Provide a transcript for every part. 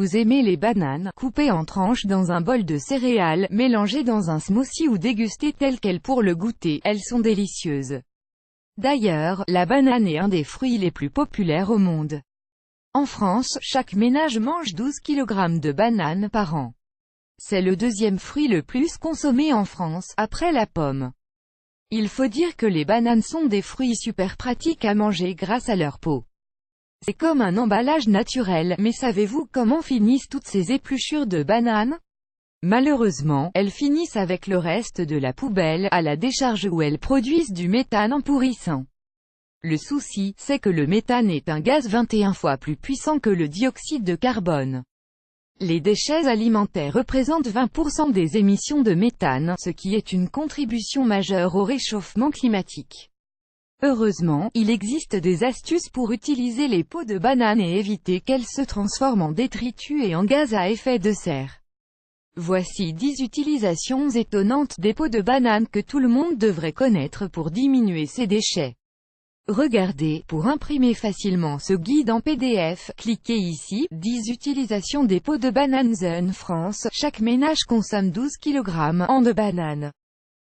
vous aimez les bananes, coupez en tranches dans un bol de céréales, mélangez dans un smoothie ou dégustez telles quelles pour le goûter, elles sont délicieuses. D'ailleurs, la banane est un des fruits les plus populaires au monde. En France, chaque ménage mange 12 kg de bananes par an. C'est le deuxième fruit le plus consommé en France, après la pomme. Il faut dire que les bananes sont des fruits super pratiques à manger grâce à leur peau. C'est comme un emballage naturel, mais savez-vous comment finissent toutes ces épluchures de bananes? Malheureusement, elles finissent avec le reste de la poubelle, à la décharge où elles produisent du méthane en pourrissant. Le souci, c'est que le méthane est un gaz 21 fois plus puissant que le dioxyde de carbone. Les déchets alimentaires représentent 20% des émissions de méthane, ce qui est une contribution majeure au réchauffement climatique. Heureusement, il existe des astuces pour utiliser les peaux de banane et éviter qu'elles se transforment en détritus et en gaz à effet de serre. Voici 10 utilisations étonnantes des peaux de banane que tout le monde devrait connaître pour diminuer ses déchets. Regardez, pour imprimer facilement ce guide en PDF, cliquez ici, 10 utilisations des peaux de banane. En France, chaque ménage consomme 12 kg de bananes.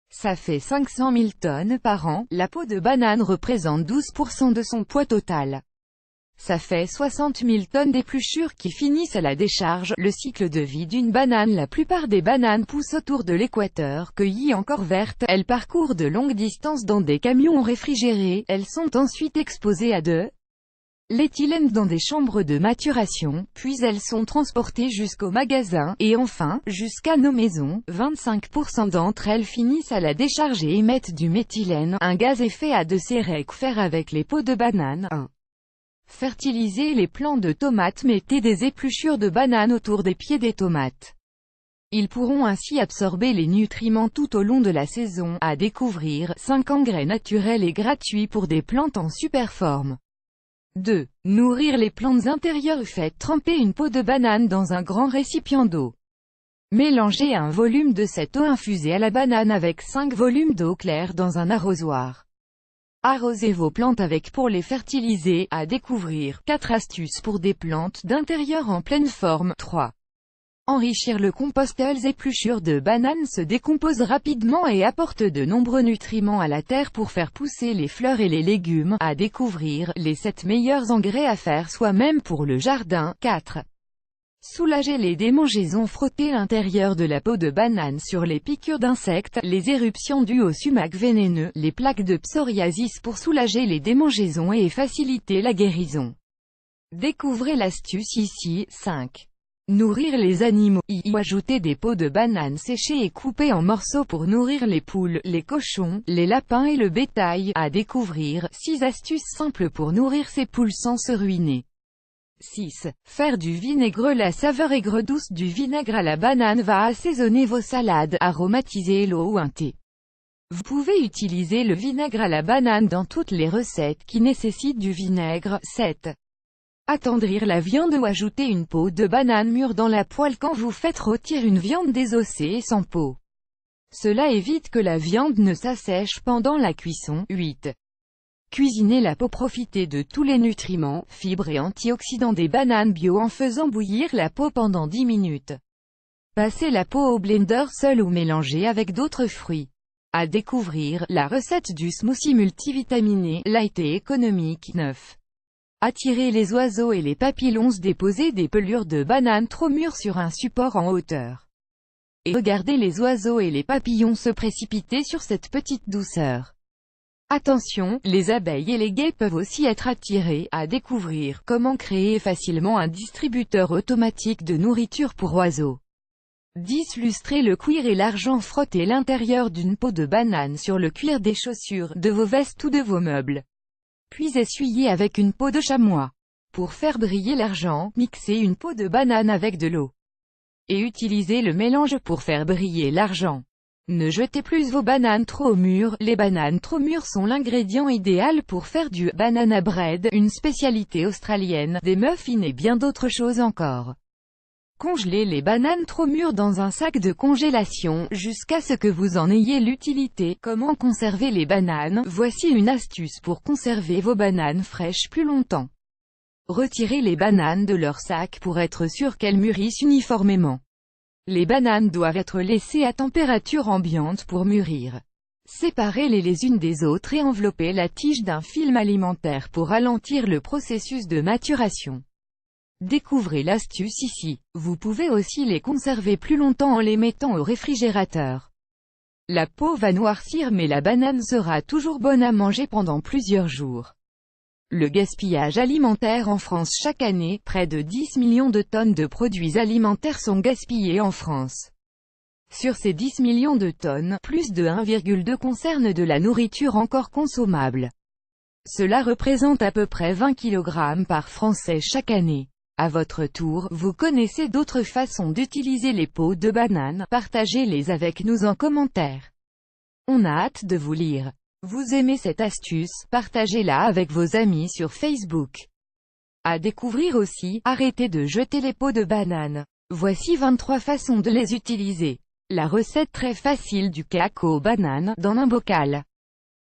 Ça fait 500 000 tonnes par an, la peau de banane représente 12% de son poids total. Ça fait 60 000 tonnes d'épluchures qui finissent à la décharge. Le cycle de vie d'une banane. La plupart des bananes poussent autour de l'équateur. Cueillies encore vertes, elles parcourent de longues distances dans des camions réfrigérés. Elles sont ensuite exposées à de l'éthylène dans des chambres de maturation, puis elles sont transportées jusqu'au magasin, et enfin, jusqu'à nos maisons. 25% d'entre elles finissent à la décharge et émettent du méthylène, un gaz effet de serre. Faire avec les peaux de banane. 1. Fertiliser les plants de tomates. Mettez des épluchures de banane autour des pieds des tomates. Ils pourront ainsi absorber les nutriments tout au long de la saison. À découvrir, 5 engrais naturels et gratuits pour des plantes en super forme. 2. Nourrir les plantes intérieures. Faites tremper une peau de banane dans un grand récipient d'eau. Mélangez un volume de cette eau infusée à la banane avec 5 volumes d'eau claire dans un arrosoir. Arrosez vos plantes avec pour les fertiliser. À découvrir, 4 astuces pour des plantes d'intérieur en pleine forme. 3. Enrichir le compost. Les épluchures de banane se décomposent rapidement et apportent de nombreux nutriments à la terre pour faire pousser les fleurs et les légumes. À découvrir, les 7 meilleurs engrais à faire soi-même pour le jardin. 4. Soulager les démangeaisons. Frotter l'intérieur de la peau de banane sur les piqûres d'insectes, les éruptions dues au sumac vénéneux, les plaques de psoriasis pour soulager les démangeaisons et faciliter la guérison. Découvrez l'astuce ici. 5. Nourrir les animaux. Ajouter des peaux de banane séchées et coupées en morceaux pour nourrir les poules, les cochons, les lapins et le bétail. À découvrir, 6 astuces simples pour nourrir ses poules sans se ruiner. 6. Faire du vinaigre. La saveur aigre douce du vinaigre à la banane va assaisonner vos salades, aromatiser l'eau ou un thé. Vous pouvez utiliser le vinaigre à la banane dans toutes les recettes qui nécessitent du vinaigre. 7. Attendrir la viande ou ajouter une peau de banane mûre dans la poêle quand vous faites rôtir une viande désossée et sans peau. Cela évite que la viande ne s'assèche pendant la cuisson. 8. Cuisiner la peau. Profitez de tous les nutriments, fibres et antioxydants des bananes bio en faisant bouillir la peau pendant 10 minutes. Passez la peau au blender seule ou mélangée avec d'autres fruits. À découvrir, la recette du smoothie multivitaminé, light et économique. 9. Attirer les oiseaux et les papillons. Déposer des pelures de banane trop mûres sur un support en hauteur. Et regardez les oiseaux et les papillons se précipiter sur cette petite douceur. Attention, les abeilles et les guêpes peuvent aussi être attirés. À découvrir, comment créer facilement un distributeur automatique de nourriture pour oiseaux. 10. Lustrer le cuir et l'argent. Frottez l'intérieur d'une peau de banane sur le cuir des chaussures, de vos vestes ou de vos meubles. Puis essuyez avec une peau de chamois. Pour faire briller l'argent, mixez une peau de banane avec de l'eau. Et utilisez le mélange pour faire briller l'argent. Ne jetez plus vos bananes trop mûres. Les bananes trop mûres sont l'ingrédient idéal pour faire du banana bread, une spécialité australienne, des muffins et bien d'autres choses encore. Congelez les bananes trop mûres dans un sac de congélation, jusqu'à ce que vous en ayez l'utilité. Comment conserver les bananes? Voici une astuce pour conserver vos bananes fraîches plus longtemps. Retirez les bananes de leur sac pour être sûr qu'elles mûrissent uniformément. Les bananes doivent être laissées à température ambiante pour mûrir. Séparez-les les unes des autres et enveloppez la tige d'un film alimentaire pour ralentir le processus de maturation. Découvrez l'astuce ici. Vous pouvez aussi les conserver plus longtemps en les mettant au réfrigérateur. La peau va noircir mais la banane sera toujours bonne à manger pendant plusieurs jours. Le gaspillage alimentaire en France chaque année, près de 10 millions de tonnes de produits alimentaires sont gaspillés en France. Sur ces 10 millions de tonnes, plus de 1,2 concernent de la nourriture encore consommable. Cela représente à peu près 20 kg par Français chaque année. À votre tour, vous connaissez d'autres façons d'utiliser les peaux de banane? Partagez-les avec nous en commentaire. On a hâte de vous lire. Vous aimez cette astuce? Partagez-la avec vos amis sur Facebook. À découvrir aussi, arrêtez de jeter les peaux de banane. Voici 23 façons de les utiliser. La recette très facile du cacao banane, dans un bocal.